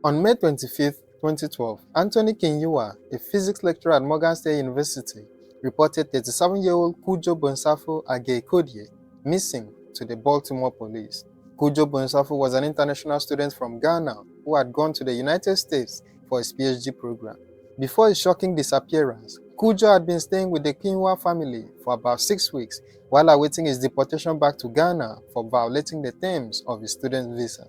On May 25, 2012, Antony Kinyua, a physics lecturer at Morgan State University, reported 37-year-old Kujoe Bonsafo Agyei-Kodie missing to the Baltimore police. Kujo Bonsafo was an international student from Ghana who had gone to the United States for his PhD program. Before his shocking disappearance, Kujo had been staying with the Kinyua family for about 6 weeks while awaiting his deportation back to Ghana for violating the terms of his student visa.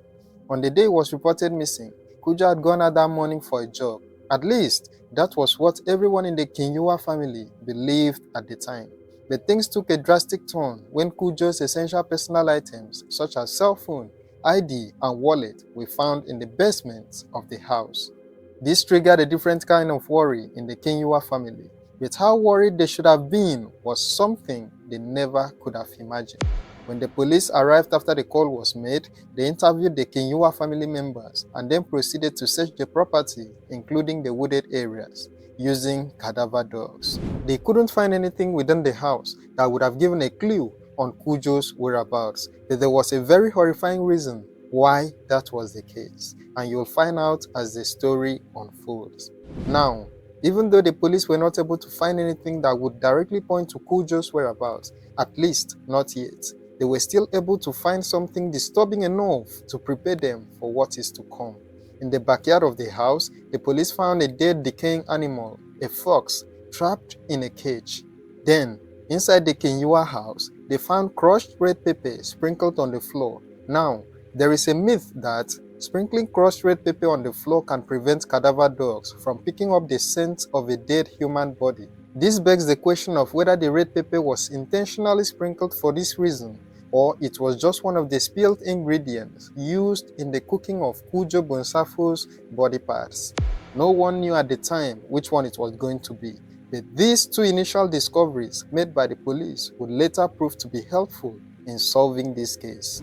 On the day he was reported missing, Kujo had gone out that morning for a job. At least, that was what everyone in the Kinyua family believed at the time. But things took a drastic turn when Kujo's essential personal items such as cell phone, ID, and wallet were found in the basement of the house. This triggered a different kind of worry in the Kinyua family, but how worried they should have been was something they never could have imagined. When the police arrived after the call was made, they interviewed the Kinyua family members and then proceeded to search the property, including the wooded areas, using cadaver dogs. They couldn't find anything within the house that would have given a clue on Kujo's whereabouts, but there was a very horrifying reason why that was the case, and you'll find out as the story unfolds. Now, even though the police were not able to find anything that would directly point to Kujo's whereabouts, at least not yet, they were still able to find something disturbing enough to prepare them for what is to come. In the backyard of the house, the police found a dead, decaying animal, a fox, trapped in a cage. Then, inside the Kinyua house, they found crushed red pepper sprinkled on the floor. Now, there is a myth that sprinkling crushed red pepper on the floor can prevent cadaver dogs from picking up the scent of a dead human body. This begs the question of whether the red pepper was intentionally sprinkled for this reason, or it was just one of the spilled ingredients used in the cooking of Kujo Bonsafo's body parts. No one knew at the time which one it was going to be, but these two initial discoveries made by the police would later prove to be helpful in solving this case.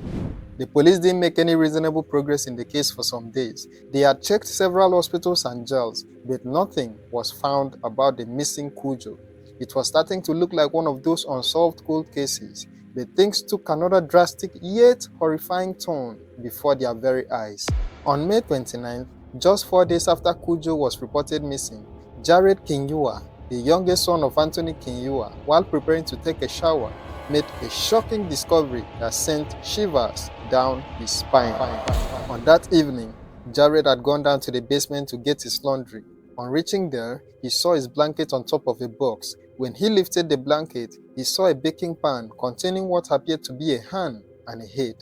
The police didn't make any reasonable progress in the case for some days. They had checked several hospitals and jails, but nothing was found about the missing Kujo. It was starting to look like one of those unsolved cold cases, but things took another drastic yet horrifying turn before their very eyes. On May 29th, just 4 days after Kujo was reported missing, Jared Kinyua, the youngest son of Antony Kinyua, while preparing to take a shower, made a shocking discovery that sent shivers down his spine. On that evening, Jared had gone down to the basement to get his laundry. On reaching there, he saw his blanket on top of a box. When he lifted the blanket, he saw a baking pan containing what appeared to be a hand and a head.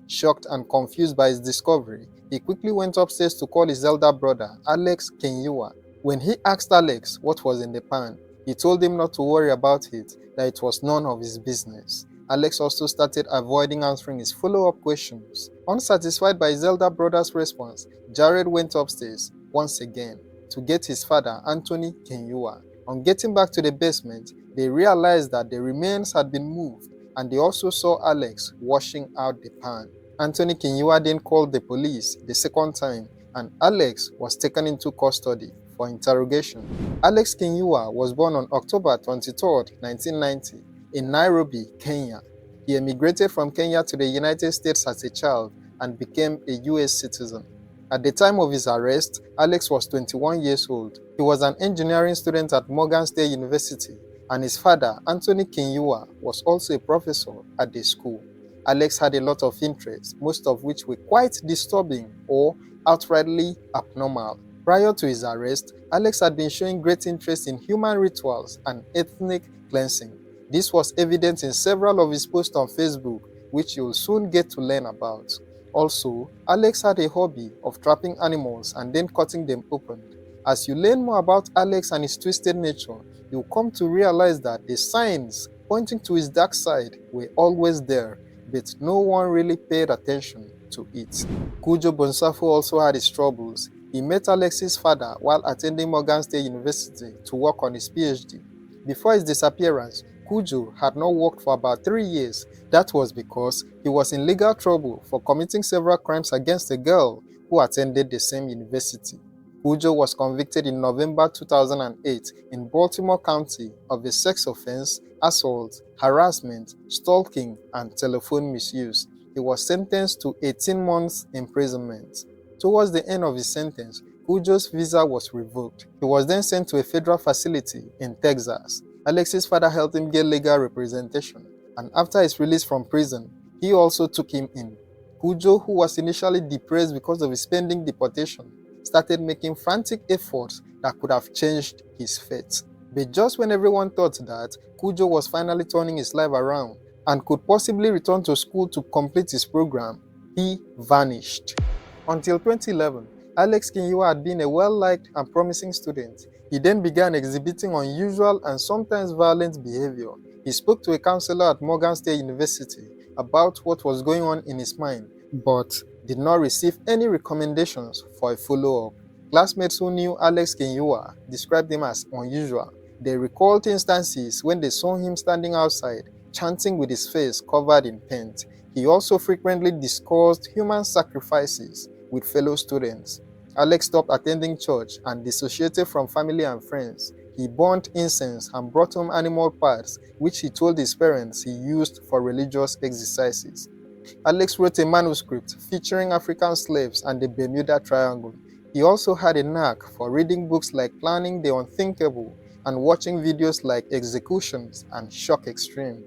Shocked and confused by his discovery, he quickly went upstairs to call his elder brother, Alex Kinyua. When he asked Alex what was in the pan, he told him not to worry about it, that it was none of his business. Alex also started avoiding answering his follow-up questions. Unsatisfied by his elder brother's response, Jared went upstairs once again to get his father, Antony Kinyua. On getting back to the basement, they realized that the remains had been moved, and they also saw Alex washing out the pan. Antony Kinyua then called the police the second time, and Alex was taken into custody for interrogation. Alex Kinyua was born on October 23, 1990, in Nairobi, Kenya. He emigrated from Kenya to the United States as a child and became a US citizen. At the time of his arrest, Alex was 21 years old. He was an engineering student at Morgan State University, and his father, Antony Kinyua, was also a professor at the school. Alex had a lot of interests, most of which were quite disturbing or outrightly abnormal. Prior to his arrest, Alex had been showing great interest in human rituals and ethnic cleansing. This was evident in several of his posts on Facebook, which you'll soon get to learn about. Also, Alex had a hobby of trapping animals and then cutting them open. As you learn more about Alex and his twisted nature, you'll come to realize that the signs pointing to his dark side were always there, but no one really paid attention to it. Kujo Bonsafo also had his troubles. He met Alex's father while attending Morgan State University to work on his PhD. Before his disappearance, Kujo had not worked for about 3 years. That was because he was in legal trouble for committing several crimes against a girl who attended the same university. Kujo was convicted in November 2008 in Baltimore County of a sex offense, assault, harassment, stalking, and telephone misuse. He was sentenced to 18 months imprisonment. Towards the end of his sentence, Kujo's visa was revoked. He was then sent to a federal facility in Texas. Alex's father helped him get legal representation, and after his release from prison, he also took him in. Kujo, who was initially depressed because of his pending deportation, started making frantic efforts that could have changed his fate. But just when everyone thought that Kujo was finally turning his life around and could possibly return to school to complete his program, he vanished. Until 2011, Alex Kinyua had been a well-liked and promising student. He then began exhibiting unusual and sometimes violent behavior. He spoke to a counselor at Morgan State University about what was going on in his mind, but did not receive any recommendations for a follow-up. Classmates who knew Alex Kinyua described him as unusual. They recalled instances when they saw him standing outside, chanting with his face covered in paint. He also frequently discussed human sacrifices with fellow students. Alex stopped attending church and dissociated from family and friends. He burnt incense and brought home animal parts, which he told his parents he used for religious exercises. Alex wrote a manuscript featuring African slaves and the Bermuda Triangle. He also had a knack for reading books like Planning the Unthinkable and watching videos like Executions and Shock Extreme.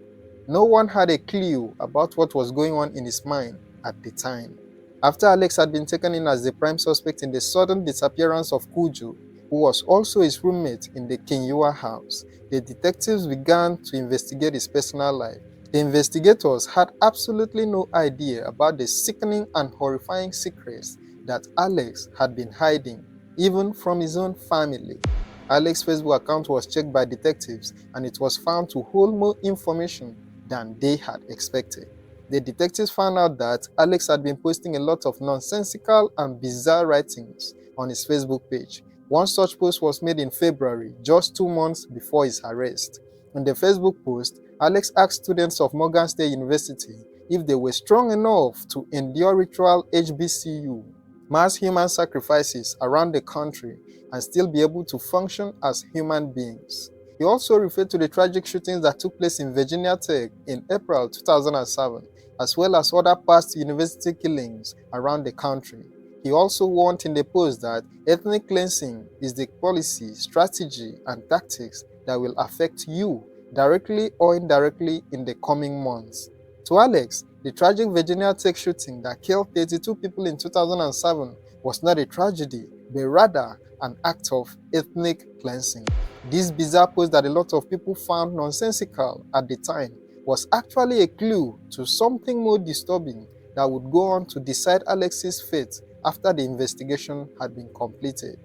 No one had a clue about what was going on in his mind at the time. After Alex had been taken in as the prime suspect in the sudden disappearance of Kujo, who was also his roommate in the Kinyua house, the detectives began to investigate his personal life. The investigators had absolutely no idea about the sickening and horrifying secrets that Alex had been hiding, even from his own family. Alex's Facebook account was checked by detectives, and it was found to hold more information than they had expected. The detectives found out that Alex had been posting a lot of nonsensical and bizarre writings on his Facebook page. One such post was made in February, just 2 months before his arrest. In the Facebook post, Alex asked students of Morgan State University if they were strong enough to endure ritual HBCU, mass human sacrifices around the country, and still be able to function as human beings. He also referred to the tragic shootings that took place in Virginia Tech in April 2007, as well as other past university killings around the country. He also warned in the post that ethnic cleansing is the policy, strategy, and tactics that will affect you directly or indirectly in the coming months. To Alex, the tragic Virginia Tech shooting that killed 32 people in 2007 was not a tragedy, but rather an act of ethnic cleansing. This bizarre post that a lot of people found nonsensical at the time was actually a clue to something more disturbing that would go on to decide Alex's fate after the investigation had been completed.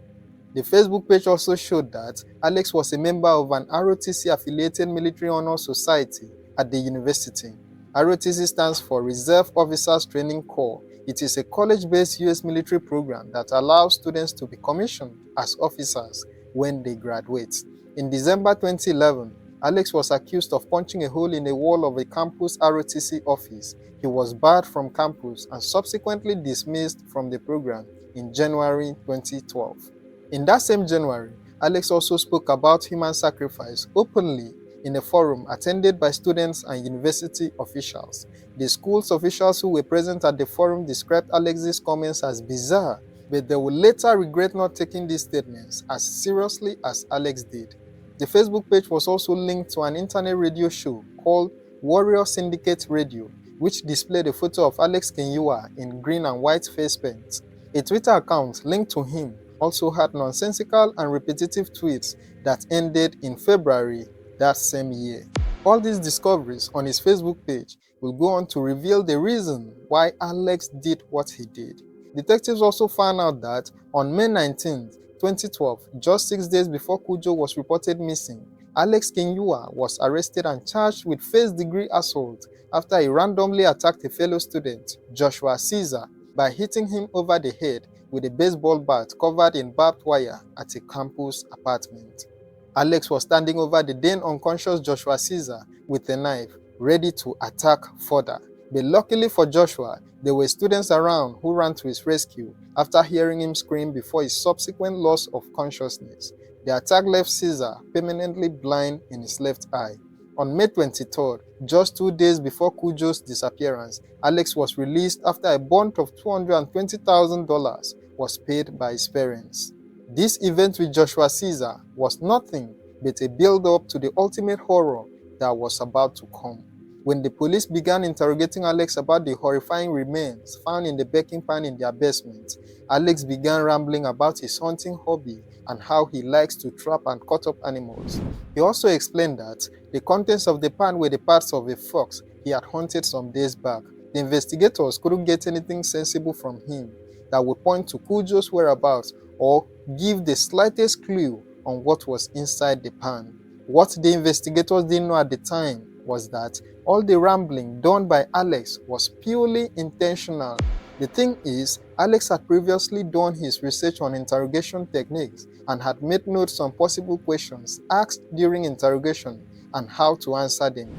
The Facebook page also showed that Alex was a member of an ROTC-affiliated military honor society at the university. ROTC stands for Reserve Officers Training Corps. It is a college-based US military program that allows students to be commissioned as officers when they graduate. In December 2011, Alex was accused of punching a hole in a wall of a campus ROTC office. He was barred from campus and subsequently dismissed from the program in January 2012. In that same January, Alex also spoke about human sacrifice openly in a forum attended by students and university officials. The school's officials who were present at the forum described Alex's comments as bizarre, but they would later regret not taking these statements as seriously as Alex did. The Facebook page was also linked to an internet radio show called Warrior Syndicate Radio, which displayed a photo of Alex Kinyua in green and white face paint. A Twitter account linked to him also had nonsensical and repetitive tweets that ended in February that same year. All these discoveries on his Facebook page will go on to reveal the reason why Alex did what he did. Detectives also found out that on May 19, 2012, just 6 days before Kujo was reported missing, Alex Kinyua was arrested and charged with first-degree assault after he randomly attacked a fellow student, Joshua Caesar, by hitting him over the head with a baseball bat covered in barbed wire at a campus apartment. Alex was standing over the then unconscious Joshua Caesar with a knife, ready to attack further. But luckily for Joshua, there were students around who ran to his rescue after hearing him scream before his subsequent loss of consciousness. The attack left Caesar permanently blind in his left eye. On May 23rd, just 2 days before Kujo's disappearance, Alex was released after a bond of $220,000 was paid by his parents. This event with Joshua Caesar was nothing but a build-up to the ultimate horror that was about to come. When the police began interrogating Alex about the horrifying remains found in the baking pan in their basement, Alex began rambling about his hunting hobby and how he likes to trap and cut up animals. He also explained that the contents of the pan were the parts of a fox he had hunted some days back. The investigators couldn't get anything sensible from him that would point to Kujo's whereabouts or give the slightest clue on what was inside the pan. What the investigators didn't know at the time was that all the rambling done by Alex was purely intentional. The thing is, Alex had previously done his research on interrogation techniques and had made notes on possible questions asked during interrogation and how to answer them.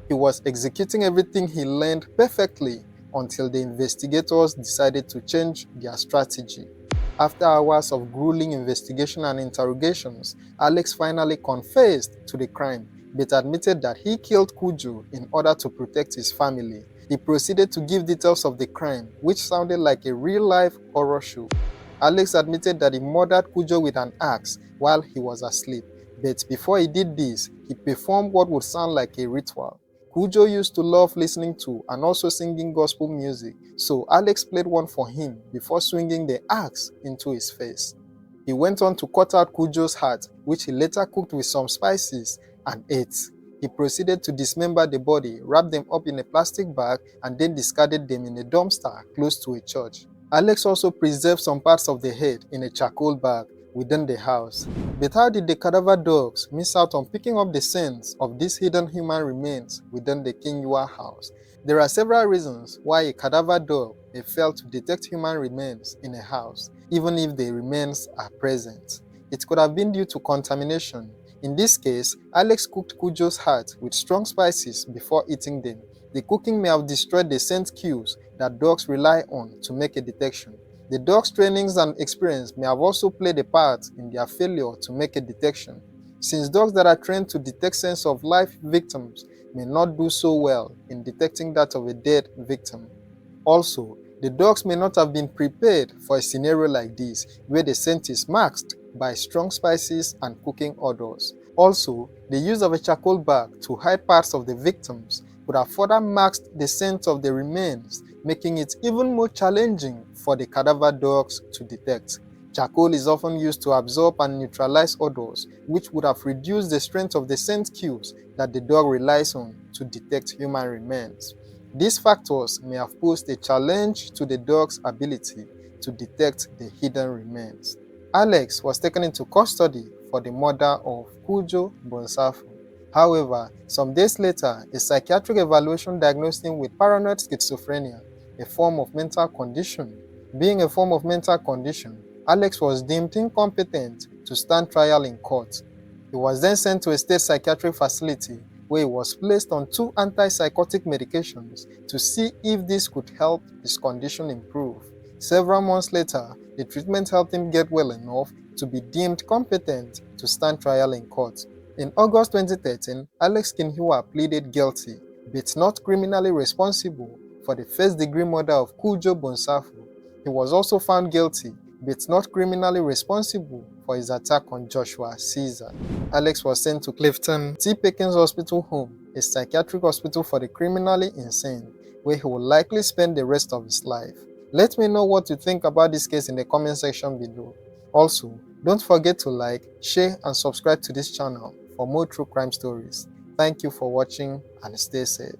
He was executing everything he learned perfectly until the investigators decided to change their strategy. After hours of grueling investigation and interrogations, Alex finally confessed to the crime but admitted that he killed Kujo in order to protect his family. He proceeded to give details of the crime, which sounded like a real-life horror show. Alex admitted that he murdered Kujo with an axe while he was asleep, but before he did this, he performed what would sound like a ritual. Kujo used to love listening to and also singing gospel music, so Alex played one for him before swinging the axe into his face. He went on to cut out Kujo's heart, which he later cooked with some spices and ate. He proceeded to dismember the body, wrap them up in a plastic bag, and then discarded them in a dumpster close to a church. Alex also preserved some parts of the head in a charcoal bag within the house. But how did the cadaver dogs miss out on picking up the scents of these hidden human remains within the Kinyua house? There are several reasons why a cadaver dog may fail to detect human remains in a house, even if the remains are present. It could have been due to contamination. In this case, Alex cooked Kujo's heart with strong spices before eating them. The cooking may have destroyed the scent cues that dogs rely on to make a detection. The dog's trainings and experience may have also played a part in their failure to make a detection, since dogs that are trained to detect scents of live victims may not do so well in detecting that of a dead victim. Also, the dogs may not have been prepared for a scenario like this, where the scent is masked by strong spices and cooking odors. Also, the use of a charcoal bag to hide parts of the victims could have further masked the scent of the remains, making it even more challenging for the cadaver dogs to detect. Charcoal is often used to absorb and neutralize odors, which would have reduced the strength of the scent cues that the dog relies on to detect human remains. These factors may have posed a challenge to the dog's ability to detect the hidden remains. Alex was taken into custody for the murder of Kujo Bonsafo. However, some days later, a psychiatric evaluation diagnosed him with paranoid schizophrenia, a form of mental condition. Being a form of mental condition, Alex was deemed incompetent to stand trial in court. He was then sent to a state psychiatric facility where he was placed on 2 antipsychotic medications to see if this could help his condition improve. Several months later, the treatment helped him get well enough to be deemed competent to stand trial in court. In August 2013, Alex Kinyua pleaded guilty, but not criminally responsible for the first-degree murder of Kujo Bonsafo. He was also found guilty, but not criminally responsible for his attack on Joshua Caesar. Alex was sent to Clifton T. Perkins Hospital Home, a psychiatric hospital for the criminally insane, where he will likely spend the rest of his life. Let me know what you think about this case in the comment section below. Also, don't forget to like, share, and subscribe to this channel for more true crime stories. Thank you for watching and stay safe.